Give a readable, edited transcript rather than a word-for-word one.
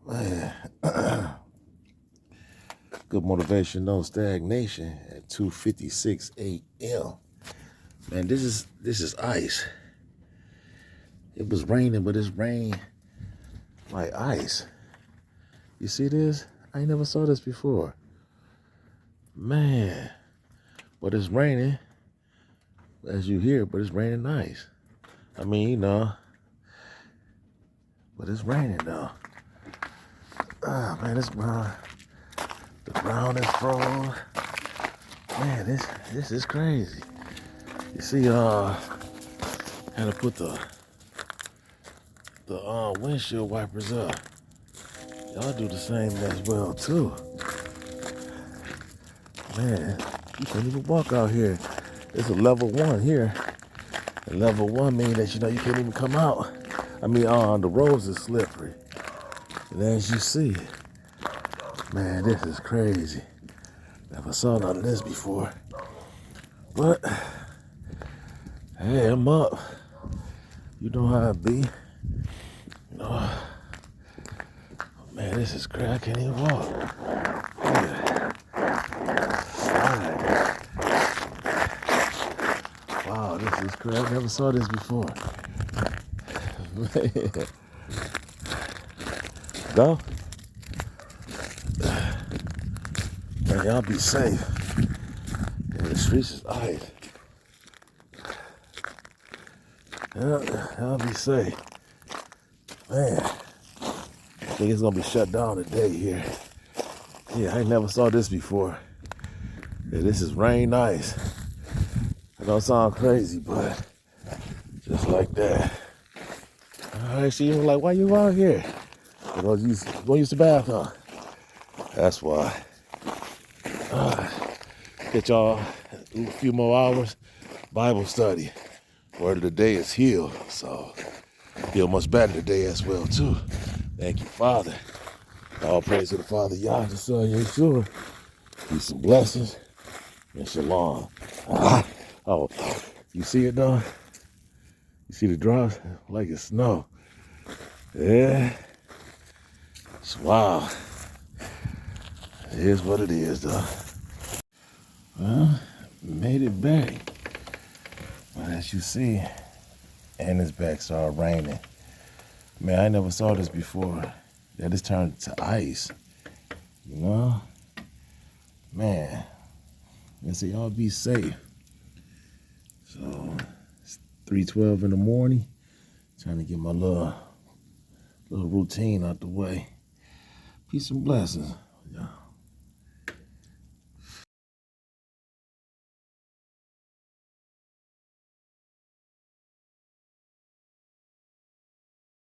Man, good motivation, no stagnation at 2:56 a.m. Man, this is ice. It was raining, but it's rain like ice. You see this? I ain't never saw this before. Man, but it's raining, as you hear, but it's raining nice. I mean, but it's raining though. Ah, man, it's brown. The ground is frozen. Man, this is crazy. You see, had to put the windshield wipers up. Y'all do the same as well too. Man, you can't even walk out here. It's a level 1 here. And level 1 means that you can't even come out. I mean, the roads is slippery. And as you see, man, this is crazy. Never saw none of this before. But hey, I'm up. You know how it be. Man, this is crazy. I can't even walk. Yeah. Wow, this is crazy. I never saw this before. Man. Go. Man, y'all be safe. Yeah, the streets is ice. Y'all be safe. Man, I think it's gonna be shut down today here. Yeah, I never saw this before. Yeah, this is rain ice. I don't sound crazy, but just like that. All right, she was like, why you out here? Go use the bathroom. That's why. Get y'all a few more hours. Bible study. Word of the day is heal. So feel much better today as well too. Thank you, Father. All praise to the Father, Yah, the Son, Yeshua. Peace and blessings and shalom. Oh, you see it though? You see the drops? Like it's snow. Yeah. Wow. It is what it is though. Well, made it back. But as you see, and it's back started raining. Man, I never saw this before. That just turned to ice. Man. And so y'all be safe. So it's 3:12 in the morning. Trying to get my little routine out the way. Peace and blessings, y'all.